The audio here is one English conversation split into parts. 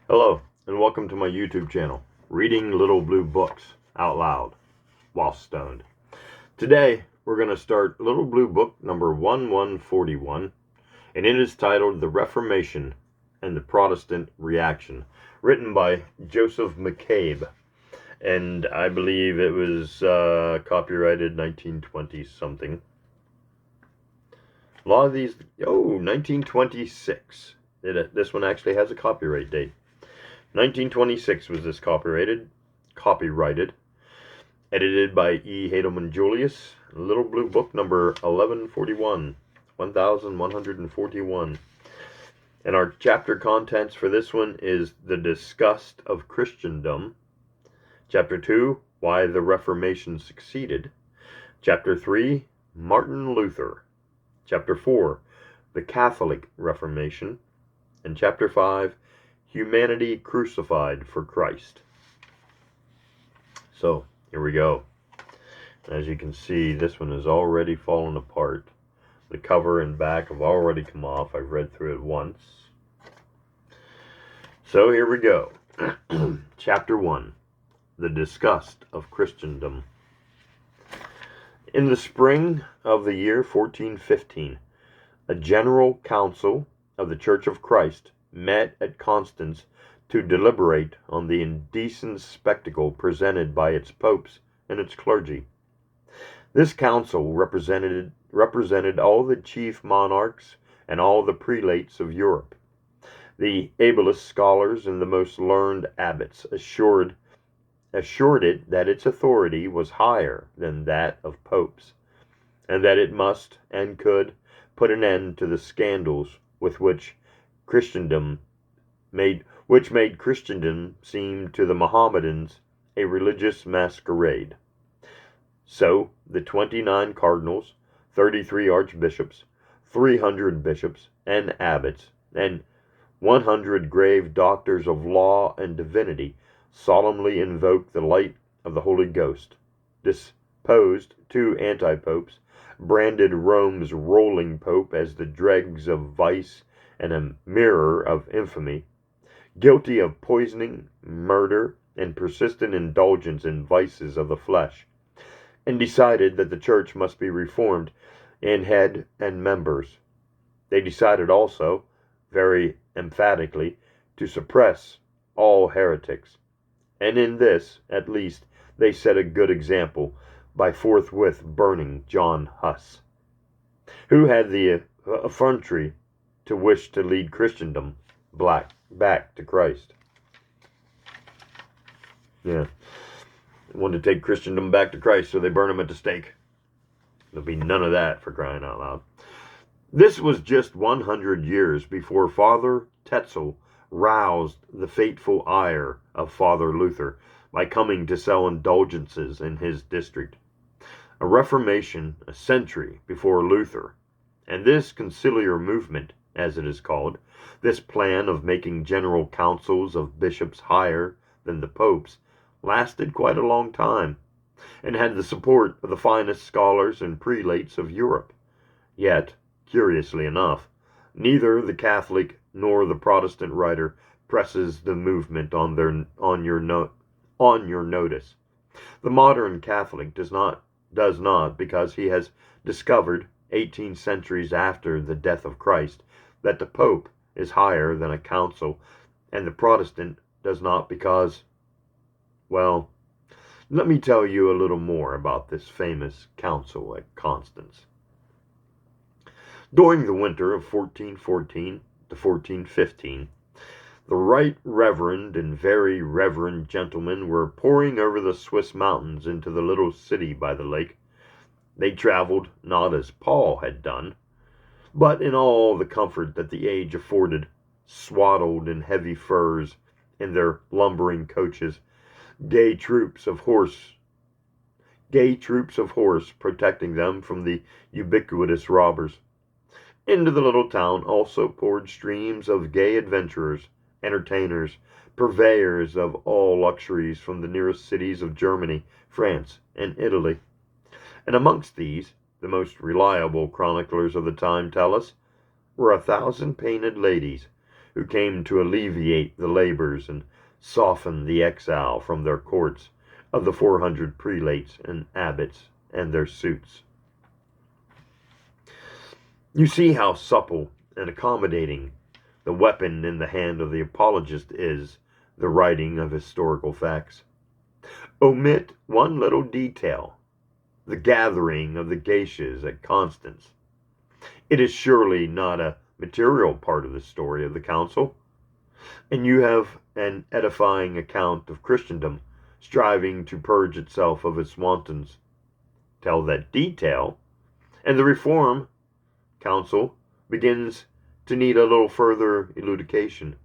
Hello, and welcome to my YouTube channel, Reading Little Blue Books Out Loud While Stoned. Today, we're going to start Little Blue Book number 1141, and it is titled The Reformation and the Protestant Reaction, written by Joseph McCabe, and I believe it was copyrighted 1920-something. A lot of these, 1926. This one actually has a copyright date. 1926 was this copyrighted, edited by E. Hadelman Julius, Little Blue Book number 1141. And our chapter contents for this one is The Disgust of Christendom. Chapter 2, Why the Reformation Succeeded. Chapter 3, Martin Luther. Chapter 4, The Catholic Reformation. And Chapter 5, Humanity Crucified for Christ. So, here we go. As you can see, this one is already fallen apart. The cover and back have already come off. I've read through it once. So, here we go. Chapter 1, The Disgust of Christendom. In the spring of the year 1415, a general council of the Church of Christ met at Constance to deliberate on the indecent spectacle presented by its popes and its clergy. This council represented all the chief monarchs and all the prelates of Europe. The ablest scholars and the most learned abbots assured it that its authority was higher than that of popes, and that it must and could put an end to the scandals with which made Christendom seem to the Mohammedans a religious masquerade. So the 29 cardinals, 33 archbishops, 300 bishops and abbots, and 100 grave doctors of law and divinity solemnly invoked the light of the Holy Ghost, disposed 2 anti-popes, branded Rome's rolling pope as the dregs of vice and a mirror of infamy, guilty of poisoning, murder, and persistent indulgence in vices of the flesh, and decided that the church must be reformed in head and members. They decided also, very emphatically, to suppress all heretics, and in this, at least, they set a good example by forthwith burning John Huss, who had the effrontery to wish to lead Christendom back to Christ. Yeah. They wanted to take Christendom back to Christ, so they burn him at the stake. There'll be none of that, for crying out loud. This was just 100 years before Father Tetzel roused the fateful ire of Father Luther by coming to sell indulgences in his district. A Reformation a century before Luther, and this conciliar movement, as it is called, this plan of making general councils of bishops higher than the popes, lasted quite a long time, and had the support of the finest scholars and prelates of Europe. Yet, curiously enough, neither the Catholic nor the Protestant writer presses the movement on your notice. The modern Catholic does not, because he has discovered 18 centuries after the death of Christ that the Pope is higher than a council, and the Protestant does not because, well, let me tell you a little more about this famous council at Constance. During the winter of 1414 to 1415, the Right Reverend and Very Reverend gentlemen were pouring over the Swiss mountains into the little city by the lake. They traveled not as Paul had done, but in all the comfort that the age afforded, swaddled in heavy furs, in their lumbering coaches, gay troops of horse protecting them from the ubiquitous robbers. Into the little town also poured streams of gay adventurers, entertainers, purveyors of all luxuries from the nearest cities of Germany, France, and Italy. And amongst these, the most reliable chroniclers of the time tell us, were 1,000 painted ladies, who came to alleviate the labors and soften the exile from their courts of the 400 prelates and abbots and their suits. You see how supple and accommodating the weapon in the hand of the apologist is, the writing of historical facts. Omit one little detail, the gathering of the geishas at Constance. It is surely not a material part of the story of the council, and you have an edifying account of Christendom striving to purge itself of its wantons. Tell that detail, and the Reform Council begins to need a little further elucidation.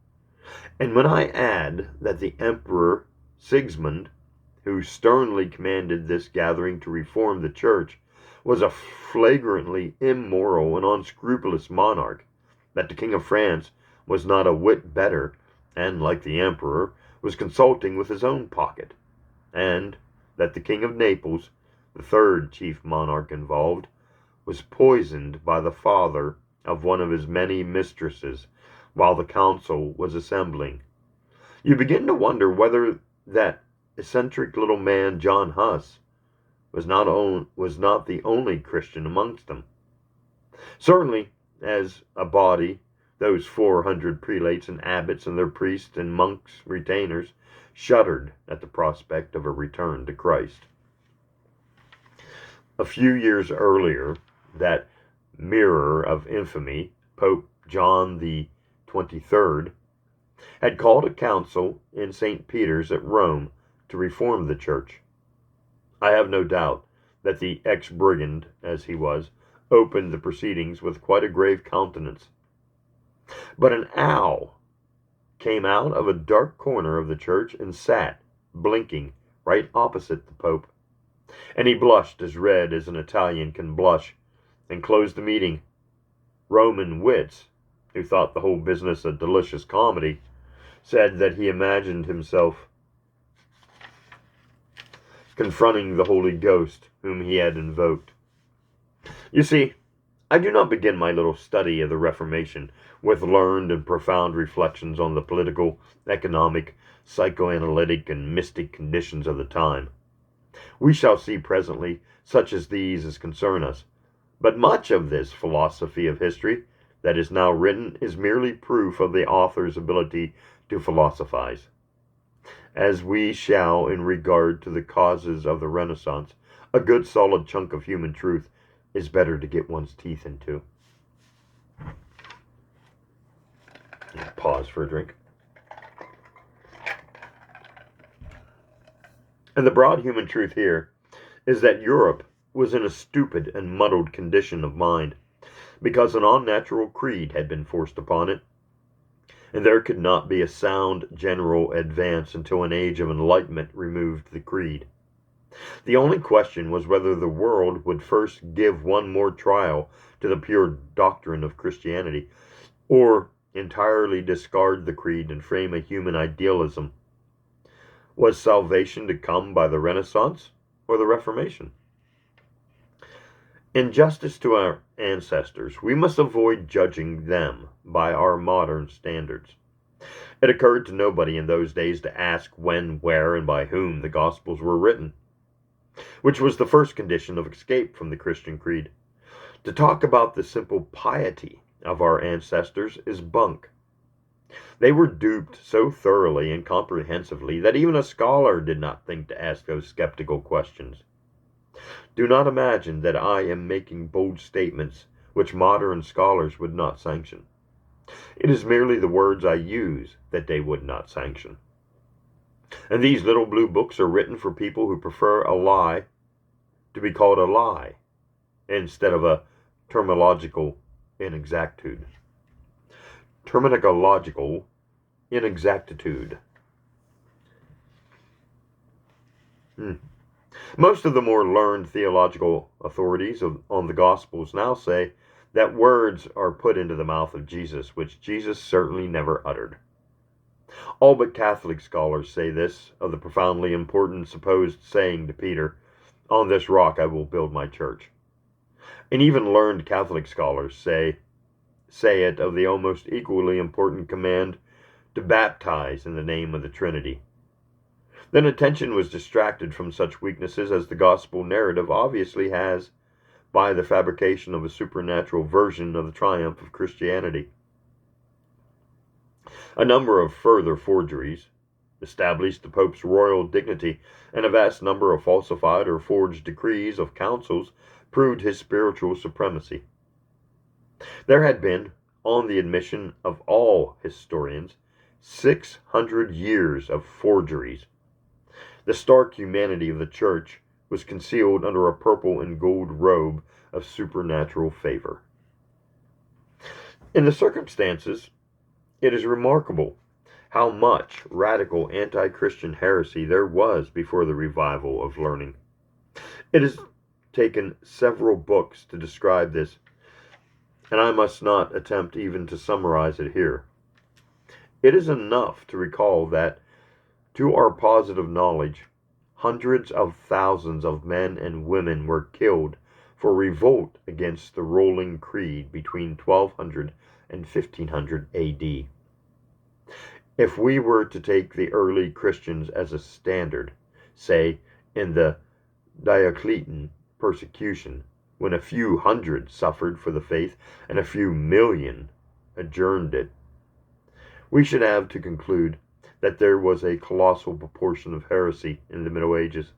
And when I add that the Emperor Sigismund, who sternly commanded this gathering to reform the church, was a flagrantly immoral and unscrupulous monarch, that the King of France was not a whit better, and, like the Emperor, was consulting with his own pocket, and that the King of Naples, the third chief monarch involved, was poisoned by the father of one of his many mistresses while the council was assembling, you begin to wonder whether that eccentric little man John Huss was not the only Christian amongst them. Certainly, as a body, those 400 prelates and abbots and their priests and monks retainers shuddered at the prospect of a return to Christ. A few years earlier, that mirror of infamy, Pope John the 23rd, had called a council in St. Peter's at Rome to reform the church. I have no doubt that the ex-brigand, as he was, opened the proceedings with quite a grave countenance. But an owl came out of a dark corner of the church and sat, blinking, right opposite the Pope. And he blushed as red as an Italian can blush, and closed the meeting. Roman wits, who thought the whole business a delicious comedy, said that he imagined himself confronting the Holy Ghost whom he had invoked. You see, I do not begin my little study of the Reformation with learned and profound reflections on the political, economic, psychoanalytic, and mystic conditions of the time. We shall see presently such as these as concern us, but much of this philosophy of history that is now written is merely proof of the author's ability to philosophize. As we shall in regard to the causes of the Renaissance, a good solid chunk of human truth is better to get one's teeth into. Pause for a drink. And the broad human truth here is that Europe was in a stupid and muddled condition of mind, because an unnatural creed had been forced upon it, and there could not be a sound general advance until an age of enlightenment removed the creed. The only question was whether the world would first give one more trial to the pure doctrine of Christianity, or entirely discard the creed and frame a human idealism. Was salvation to come by the Renaissance or the Reformation? In justice to our ancestors, we must avoid judging them by our modern standards. It occurred to nobody in those days to ask when, where, and by whom the Gospels were written, which was the first condition of escape from the Christian creed. To talk about the simple piety of our ancestors is bunk. They were duped so thoroughly and comprehensively that even a scholar did not think to ask those skeptical questions. Do not imagine that I am making bold statements which modern scholars would not sanction. It is merely the words I use that they would not sanction. And these little blue books are written for people who prefer a lie to be called a lie instead of a terminological inexactitude. Terminological inexactitude. Most of the more learned theological authorities on the Gospels now say that words are put into the mouth of Jesus, which Jesus certainly never uttered. All but Catholic scholars say this of the profoundly important supposed saying to Peter, "On this rock I will build my church." And even learned Catholic scholars say say it of the almost equally important command to baptize in the name of the Trinity. Then attention was distracted from such weaknesses as the gospel narrative obviously has by the fabrication of a supernatural version of the triumph of Christianity. A number of further forgeries established the Pope's royal dignity, and a vast number of falsified or forged decrees of councils proved his spiritual supremacy. There had been, on the admission of all historians, 600 years of forgeries. The stark humanity of the Church was concealed under a purple and gold robe of supernatural favor. In the circumstances, it is remarkable how much radical anti-Christian heresy there was before the revival of learning. It has taken several books to describe this, and I must not attempt even to summarize it here. It is enough to recall that, to our positive knowledge, hundreds of thousands of men and women were killed for revolt against the rolling creed between 1200 and 1500 AD. If we were to take the early Christians as a standard, say in the Diocletian persecution, when a few hundred suffered for the faith and a few million adjourned it, we should have to conclude that there was a colossal proportion of heresy in the Middle Ages.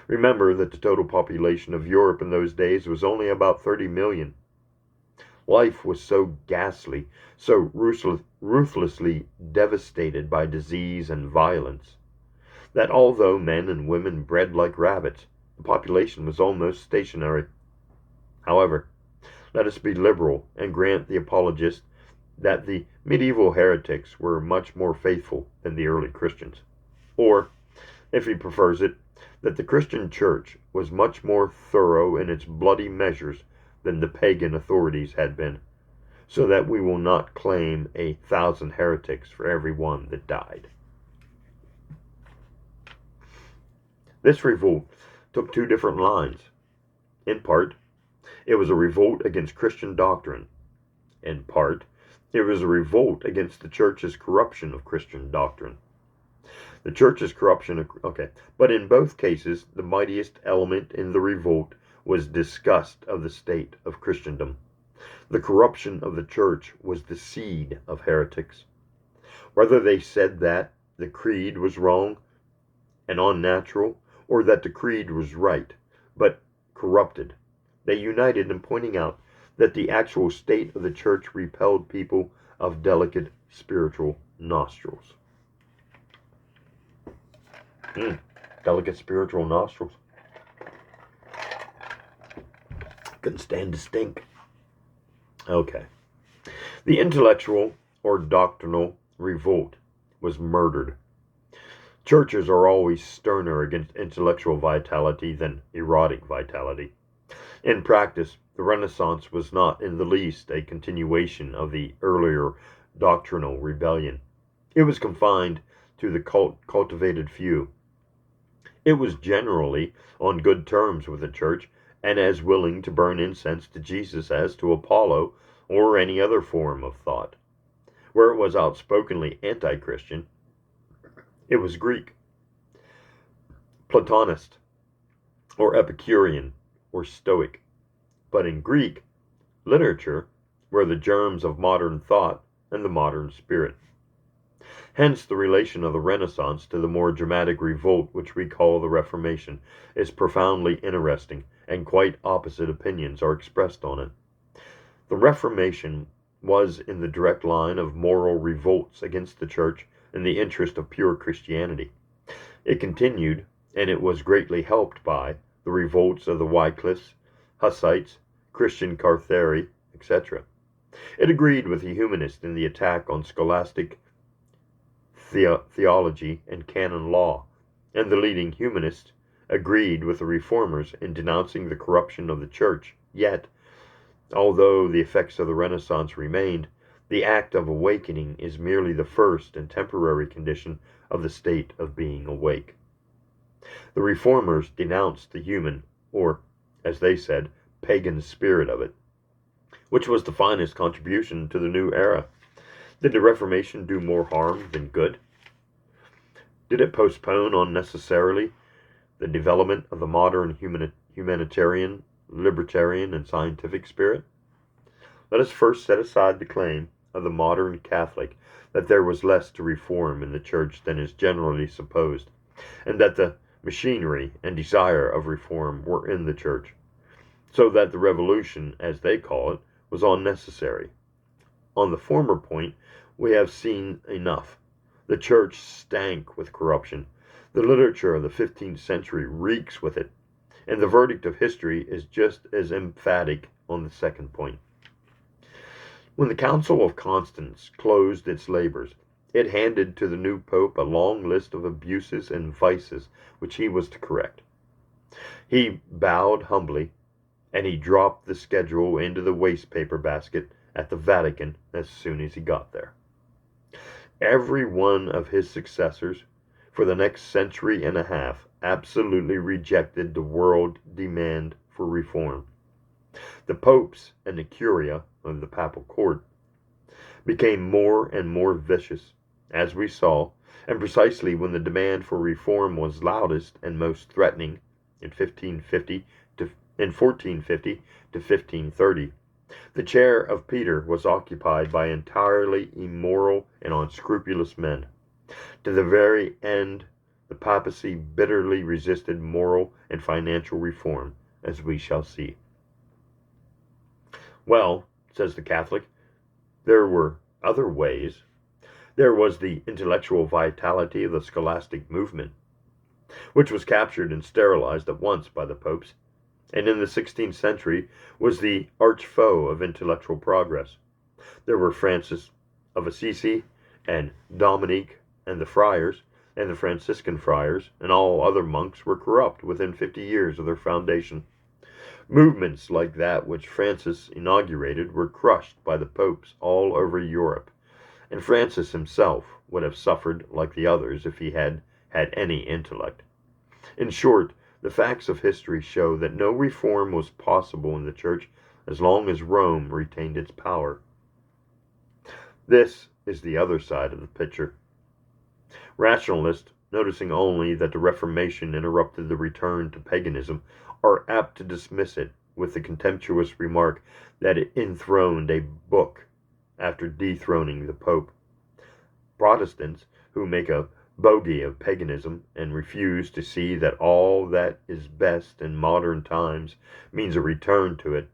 Remember that the total population of Europe in those days was only about 30 million. Life was so ghastly, so ruthlessly devastated by disease and violence, that although men and women bred like rabbits, the population was almost stationary. However, let us be liberal and grant the apologist that the medieval heretics were much more faithful than the early Christians. Or, if he prefers it, that the Christian Church was much more thorough in its bloody measures than the pagan authorities had been, so that we will not claim 1,000 heretics for every one that died. This revolt took two different lines. In part, it was a revolt against Christian doctrine. In part, it was a revolt against the Church's corruption of Christian doctrine. The Church's corruption, but in both cases, the mightiest element in the revolt was disgust of the state of Christendom. The corruption of the Church was the seed of heretics. Whether they said that the creed was wrong and unnatural, or that the creed was right, but corrupted, they united in pointing out that the actual state of the Church repelled people of delicate spiritual nostrils. Delicate spiritual nostrils. Couldn't stand to stink. Okay. The intellectual or doctrinal revolt was murdered. Churches are always sterner against intellectual vitality than erotic vitality. In practice, the Renaissance was not in the least a continuation of the earlier doctrinal rebellion. It was confined to the cultivated few. It was generally on good terms with the Church and as willing to burn incense to Jesus as to Apollo or any other form of thought. Where it was outspokenly anti-Christian, it was Greek, Platonist, or Epicurean, or Stoic. But in Greek literature were the germs of modern thought and the modern spirit. Hence, the relation of the Renaissance to the more dramatic revolt which we call the Reformation is profoundly interesting, and quite opposite opinions are expressed on it. The Reformation was in the direct line of moral revolts against the Church in the interest of pure Christianity. It continued, and it was greatly helped by, the revolts of the Wycliffes, Hussites, Christian Carthari, etc. It agreed with the humanists in the attack on scholastic theology and canon law, and the leading humanists agreed with the reformers in denouncing the corruption of the Church. Yet, although the effects of the Renaissance remained, the act of awakening is merely the first and temporary condition of the state of being awake. The reformers denounced the human, or, as they said, pagan spirit of it. which was the finest contribution to the new era. Did the Reformation do more harm than good? Did it postpone unnecessarily the development of the modern humanitarian, libertarian, and scientific spirit? Let us first set aside the claim of the modern Catholic that there was less to reform in the Church than is generally supposed, and that the machinery and desire of reform were in the Church, so that the revolution, as they call it, was unnecessary. On the former point, we have seen enough. The Church stank with corruption. The literature of the 15th century reeks with it, and the verdict of history is just as emphatic on the second point. When the Council of Constance closed its labors, it handed to the new Pope a long list of abuses and vices which he was to correct. He bowed humbly, and he dropped the schedule into the wastepaper basket at the Vatican as soon as he got there. Every one of his successors for the next century and a half absolutely rejected the world demand for reform. The popes and the curia of the papal court became more and more vicious, as we saw, and precisely when the demand for reform was loudest and most threatening in 1450 to 1530, the chair of Peter was occupied by entirely immoral and unscrupulous men. To the very end, the papacy bitterly resisted moral and financial reform, as we shall see. Well, says the Catholic, there were other ways. There was the intellectual vitality of the scholastic movement, which was captured and sterilized at once by the popes, and in the 16th century was the arch foe of intellectual progress. There were Francis of Assisi and Dominic and the friars, and the Franciscan friars, and all other monks were corrupt within 50 years of their foundation. Movements like that which Francis inaugurated were crushed by the popes all over Europe, and Francis himself would have suffered like the others if he had had any intellect. In short, the facts of history show that no reform was possible in the Church as long as Rome retained its power. This is the other side of the picture. Rationalists, noticing only that the Reformation interrupted the return to paganism, are apt to dismiss it with the contemptuous remark that it enthroned a book after dethroning the Pope. Protestants, who make a bogey of paganism and refuse to see that all that is best in modern times means a return to it,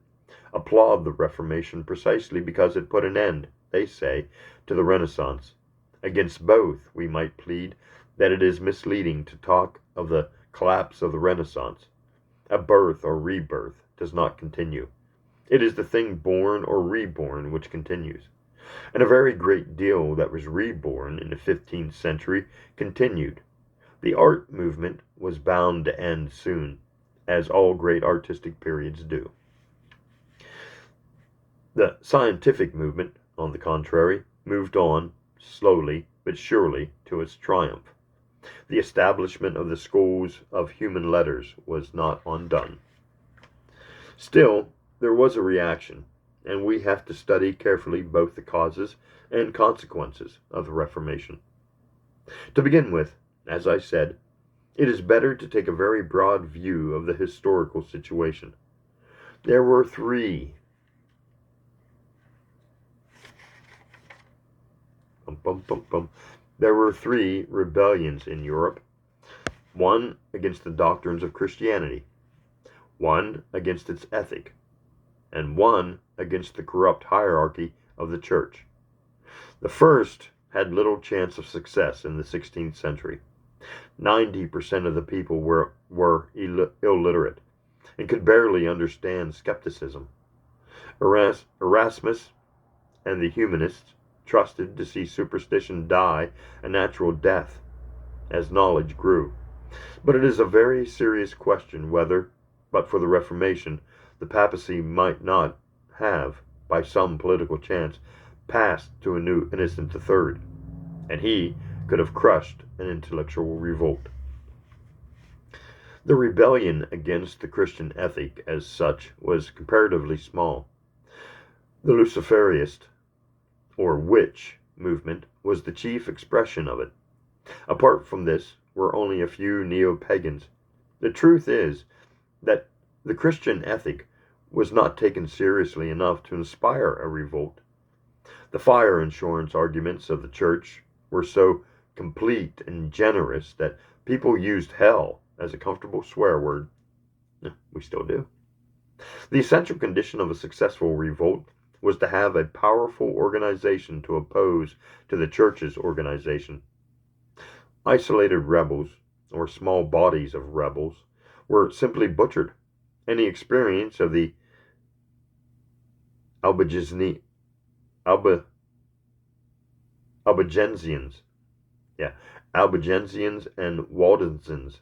applaud the Reformation precisely because it put an end, they say, to the Renaissance. Against both, we might plead that it is misleading to talk of the collapse of the Renaissance. A birth or rebirth does not continue. It is the thing born or reborn which continues. And a very great deal that was reborn in the 15th century continued. The art movement was bound to end soon, as all great artistic periods do. The scientific movement, on the contrary, moved on, slowly but surely, to its triumph. The establishment of the schools of human letters was not undone. Still, there was a reaction, and we have to study carefully both the causes and consequences of the Reformation. To begin with, as I said, it is better to take a very broad view of the historical situation. There were three rebellions in Europe. One against the doctrines of Christianity, one against its ethic, and one against the corrupt hierarchy of the Church. The first had little chance of success in the 16th century. 90% of the people were illiterate and could barely understand skepticism. Erasmus and the humanists trusted to see superstition die a natural death as knowledge grew. But it is a very serious question whether, but for the Reformation, the papacy might not have, by some political chance, passed to a new Innocent III, and he could have crushed an intellectual revolt. The rebellion against the Christian ethic as such was comparatively small. The Luciferianist, or witch, movement was the chief expression of it. Apart from this were only a few neo-pagans. The truth is that the Christian ethic was not taken seriously enough to inspire a revolt. The fire insurance arguments of the church were so complete and generous that people used hell as a comfortable swear word. We still do. The essential condition of a successful revolt was to have a powerful organization to oppose to the church's organization. Isolated rebels, or small bodies of rebels, were simply butchered. Any experience of the Albigensians, Albigensians and Waldensons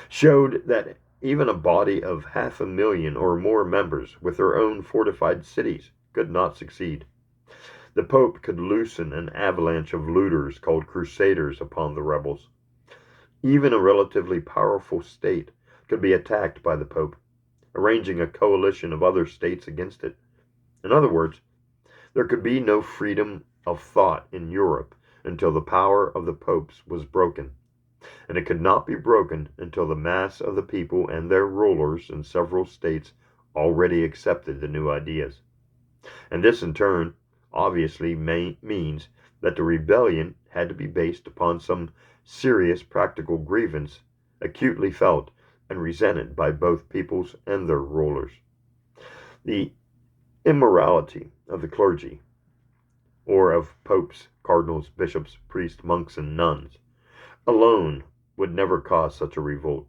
showed that even a body of 500,000 or more members with their own fortified cities could not succeed. The Pope could loosen an avalanche of looters called crusaders upon the rebels. Even a relatively powerful state could be attacked by the Pope, arranging a coalition of other states against it. In other words, there could be no freedom of thought in Europe until the power of the popes was broken, and it could not be broken until the mass of the people and their rulers in several states already accepted the new ideas. And this in turn obviously means that the rebellion had to be based upon some serious practical grievance acutely felt and resented by both peoples and their rulers. The immorality of the clergy, or of popes, cardinals, bishops, priests, monks, and nuns, alone would never cause such a revolt.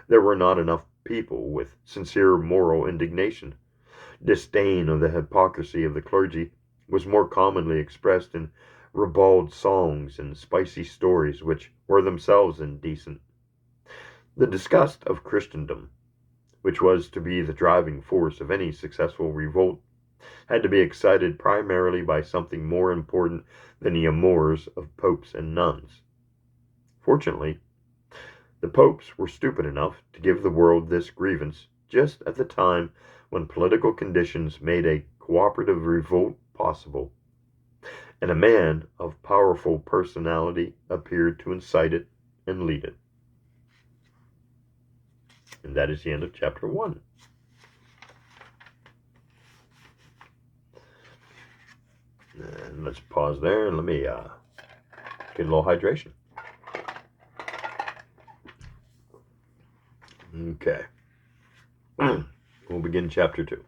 There were not enough people with sincere moral indignation. Disdain of the hypocrisy of the clergy was more commonly expressed in ribald songs and spicy stories which were themselves indecent. The disgust of Christendom, which was to be the driving force of any successful revolt, had to be excited primarily by something more important than the amours of popes and nuns. Fortunately, the popes were stupid enough to give the world this grievance just at the time when political conditions made a cooperative revolt possible, and a man of powerful personality appeared to incite it and lead it. And that is the end of chapter 1. And let's pause there and let me get a little hydration. Okay. We'll begin chapter 2.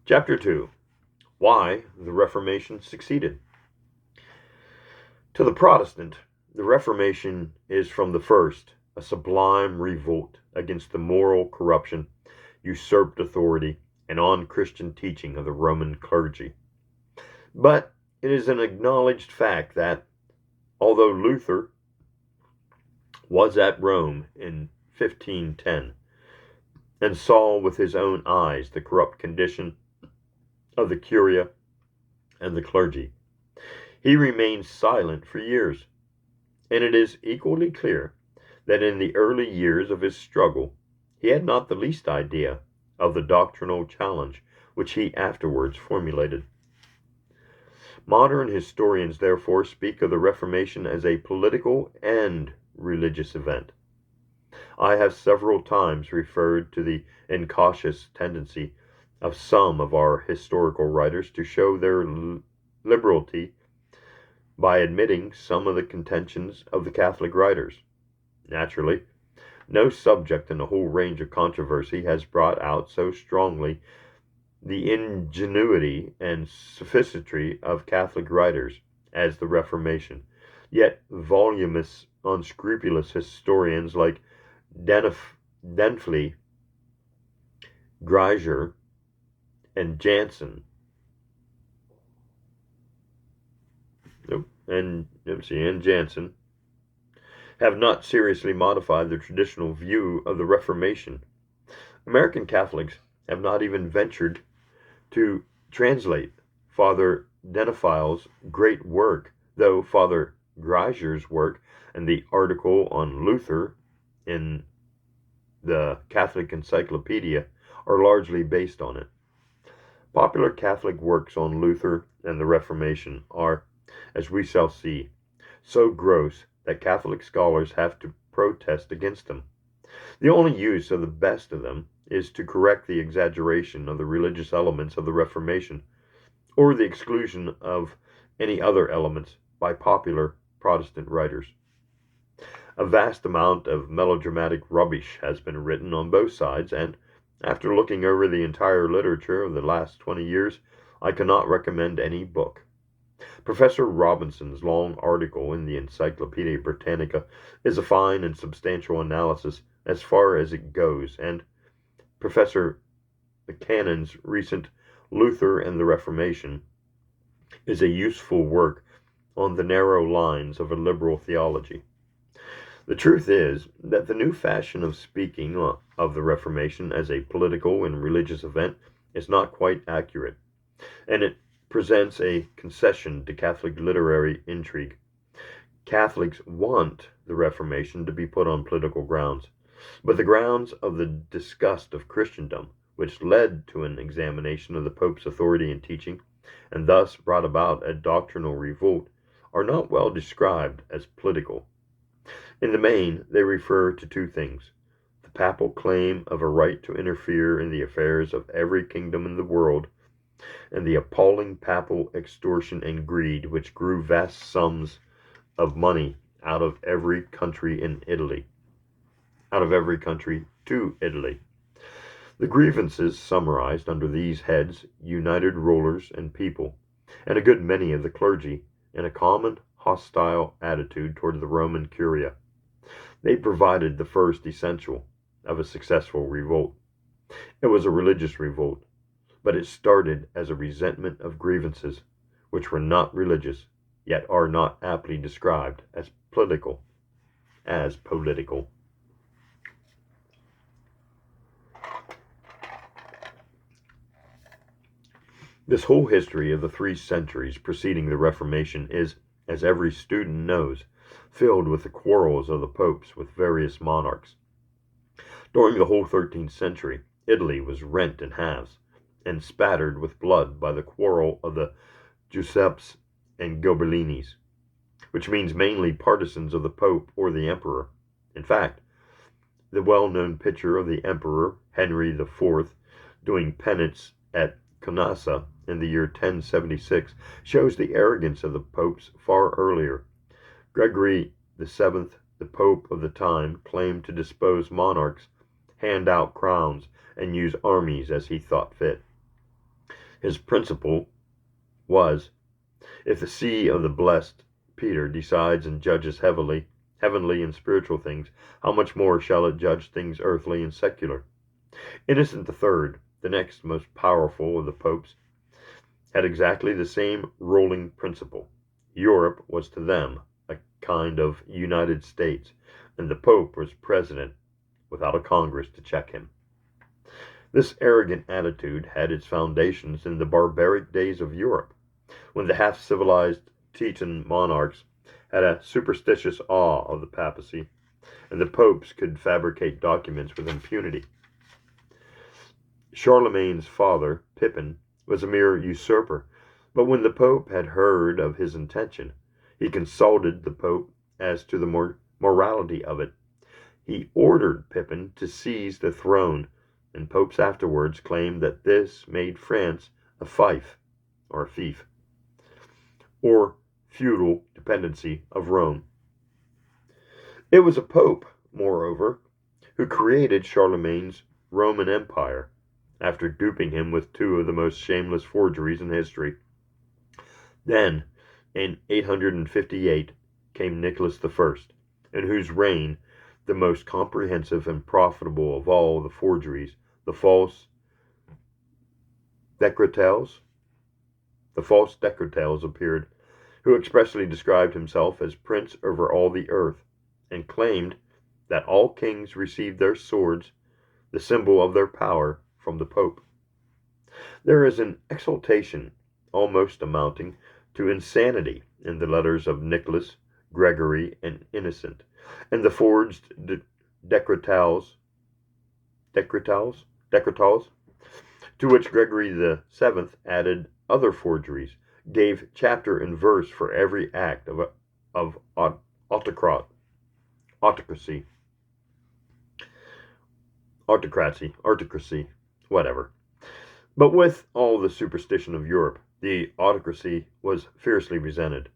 Chapter 2. Why the Reformation succeeded. To the Protestant, the Reformation is from the first a sublime revolt against the moral corruption, usurped authority, and un-Christian teaching of the Roman clergy. But it is an acknowledged fact that, although Luther was at Rome in 1510 and saw with his own eyes the corrupt condition of the curia and the clergy, he remained silent for years, and it is equally clear that in the early years of his struggle he had not the least idea of the doctrinal challenge which he afterwards formulated. Modern historians therefore speak of the Reformation as a political and religious event. I have several times referred to the incautious tendency of some of our historical writers to show their liberality by admitting some of the contentions of the Catholic writers. Naturally, no subject in the whole range of controversy has brought out so strongly the ingenuity and sophisticy of Catholic writers as the Reformation, yet voluminous, unscrupulous historians like Denfley, Greiser, and Jansen have not seriously modified the traditional view of the Reformation. American Catholics have not even ventured to translate Father Denfield's great work, though Father Greiser's work and the article on Luther in the Catholic Encyclopedia are largely based on it. Popular Catholic works on Luther and the Reformation are, as we shall see, so gross that Catholic scholars have to protest against them. The only use of the best of them is to correct the exaggeration of the religious elements of the Reformation, or the exclusion of any other elements by popular Protestant writers. A vast amount of melodramatic rubbish has been written on both sides, and after looking over the entire literature of the last 20 years, I cannot recommend any book. Professor Robinson's long article in the Encyclopedia Britannica is a fine and substantial analysis as far as it goes, and Professor Buchanan's recent Luther and the Reformation is a useful work on the narrow lines of a liberal theology. The truth is that the new fashion of speaking of the Reformation as a political and religious event is not quite accurate, and it presents a concession to Catholic literary intrigue. Catholics want the Reformation to be put on political grounds, but the grounds of the disgust of Christendom, which led to an examination of the Pope's authority and teaching, and thus brought about a doctrinal revolt, are not well described as political. In the main, they refer to two things: the papal claim of a right to interfere in the affairs of every kingdom in the world, and the appalling papal extortion and greed which grew vast sums of money out of every country to Italy. The grievances summarized under these heads united rulers and people, and a good many of the clergy, in a common hostile attitude toward the Roman Curia. They provided the first essential of a successful revolt. It was a religious revolt, but it started as a resentment of grievances which were not religious, yet are not aptly described as political. This whole history of the 3 centuries preceding the Reformation is, as every student knows, filled with the quarrels of the popes with various monarchs. During the whole 13th century, Italy was rent in halves and spattered with blood by the quarrel of the Giuseppes and Ghibellines, which means mainly partisans of the Pope or the Emperor. In fact, the well-known picture of the Emperor Henry IV doing penance at Canossa in the year 1076 shows the arrogance of the popes far earlier. Gregory VII, the Pope of the time, claimed to depose monarchs, hand out crowns, and use armies as he thought fit. His principle was, if the see of the blessed Peter decides and judges heavenly and spiritual things, how much more shall it judge things earthly and secular? Innocent III, the next most powerful of the popes, had exactly the same ruling principle. Europe was to them a kind of United States, and the Pope was president without a Congress to check him. This arrogant attitude had its foundations in the barbaric days of Europe, when the half-civilized Teuton monarchs had a superstitious awe of the papacy, and the popes could fabricate documents with impunity. Charlemagne's father, Pippin, was a mere usurper, but when the Pope had heard of his intention, he consulted the Pope as to the morality of it. He ordered Pippin to seize the throne, and popes afterwards claimed that this made France a fief, or feudal dependency of Rome. It was a pope, moreover, who created Charlemagne's Roman Empire, after duping him with 2 of the most shameless forgeries in history. Then, in 858, came Nicholas I, in whose reign the most comprehensive and profitable of all the forgeries, the false decretals appeared, who expressly described himself as prince over all the earth, and claimed that all kings received their swords, the symbol of their power, from the Pope. There is an exaltation almost amounting to insanity in the letters of Nicholas, Gregory, and Innocent, and the forged decretals decretals, to which Gregory VII added other forgeries, gave chapter and verse for every act of autocracy, whatever. But with all the superstition of Europe, the autocracy was fiercely resented.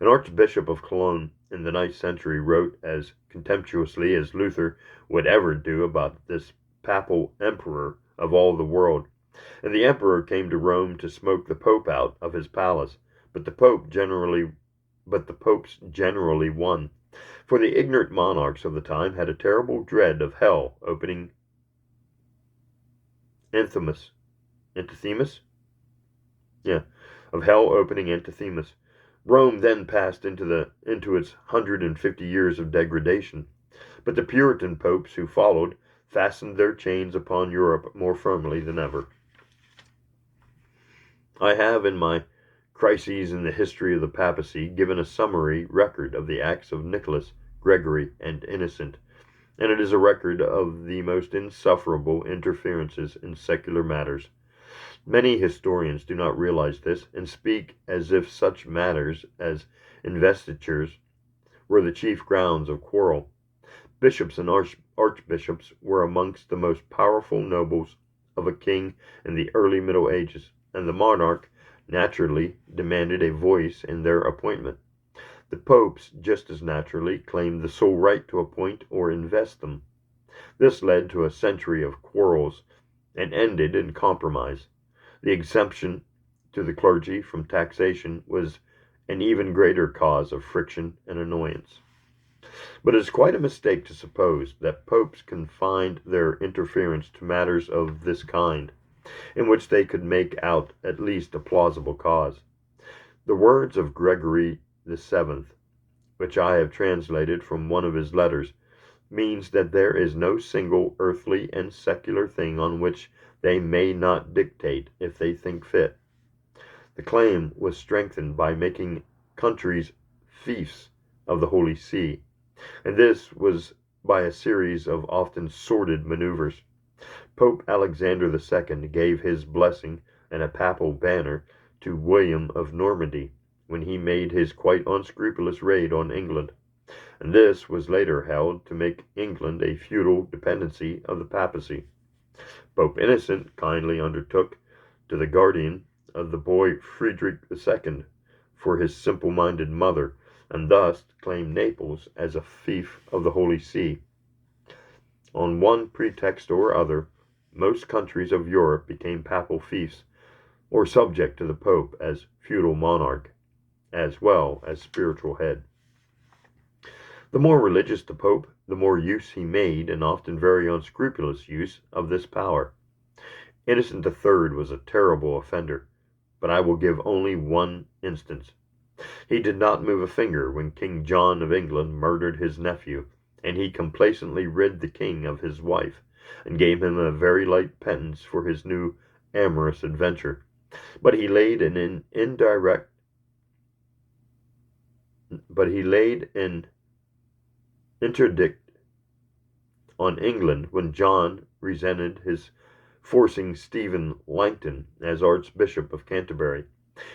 An archbishop of Cologne in the 9th century wrote as contemptuously as Luther would ever do about this papal emperor of all the world. And the emperor came to Rome to smoke the pope out of his palace, but the popes generally won. For the ignorant monarchs of the time had a terrible dread of hell opening Anthemus. Yeah, of hell opening Antithemus. Rome then passed into its 150 years of degradation, but the Puritan popes who followed fastened their chains upon Europe more firmly than ever. I have, in my Crises in the History of the Papacy, given a summary record of the acts of Nicholas, Gregory, and Innocent, and it is a record of the most insufferable interferences in secular matters. Many historians do not realize this, and speak as if such matters as investitures were the chief grounds of quarrel. Bishops and archbishops were amongst the most powerful nobles of a king in the early Middle Ages, and the monarch naturally demanded a voice in their appointment. The popes just as naturally claimed the sole right to appoint or invest them. This led to a century of quarrels and ended in compromise. The exemption to the clergy from taxation was an even greater cause of friction and annoyance. But it is quite a mistake to suppose that popes confined their interference to matters of this kind, in which they could make out at least a plausible cause. The words of Gregory VII, which I have translated from one of his letters, means that there is no single earthly and secular thing on which they may not dictate if they think fit. The claim was strengthened by making countries fiefs of the Holy See, and this was by a series of often sordid maneuvers. Pope Alexander II gave his blessing and a papal banner to William of Normandy when he made his quite unscrupulous raid on England, and this was later held to make England a feudal dependency of the papacy. Pope Innocent kindly undertook to the guardian of the boy Friedrich II for his simple-minded mother, and thus claimed Naples as a fief of the Holy See. On one pretext or other, most countries of Europe became papal fiefs, or subject to the Pope as feudal monarch, as well as spiritual head. The more religious the Pope, the more use he made, and often very unscrupulous use, of this power. Innocent III was a terrible offender, but I will give only one instance. He did not move a finger when King John of England murdered his nephew, and he complacently rid the king of his wife, and gave him a very light penance for his new amorous adventure. But he laid an interdict on England when John resented his forcing Stephen Langton as Archbishop of Canterbury.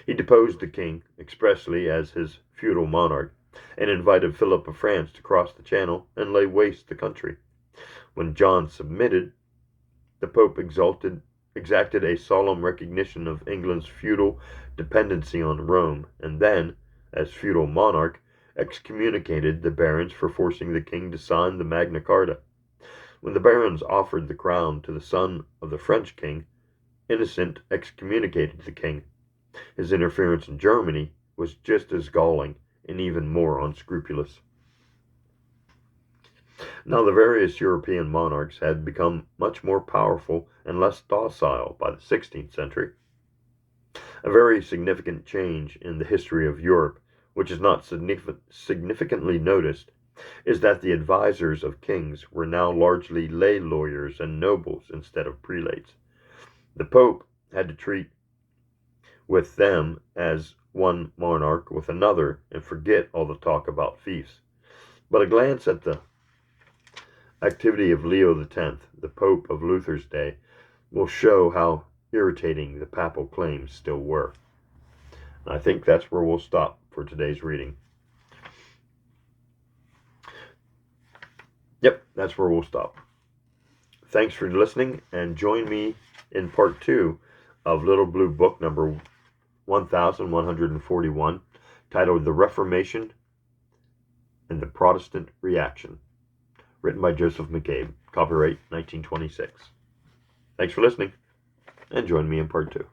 He deposed the king expressly as his feudal monarch, and invited Philip of France to cross the Channel and lay waste the country. When John submitted, the Pope exacted a solemn recognition of England's feudal dependency on Rome, and then, as feudal monarch, excommunicated the barons for forcing the king to sign the Magna Carta. When the barons offered the crown to the son of the French king, Innocent excommunicated the king. His interference in Germany was just as galling and even more unscrupulous. Now the various European monarchs had become much more powerful and less docile by the 16th century. A very significant change in the history of Europe, which is not significantly noticed, is that the advisors of kings were now largely lay lawyers and nobles instead of prelates. The Pope had to treat with them as one monarch with another and forget all the talk about fiefs. But a glance at the activity of Leo X, the Pope of Luther's day, will show how irritating the papal claims still were. And I think that's where we'll stop for today's reading. Yep, that's where we'll stop. Thanks for listening, and join me in part 2 of Little Blue Book number 1141, titled The Reformation and the Protestant Reaction, written by Joseph McCabe, copyright 1926. Thanks for listening, and join me in part 2.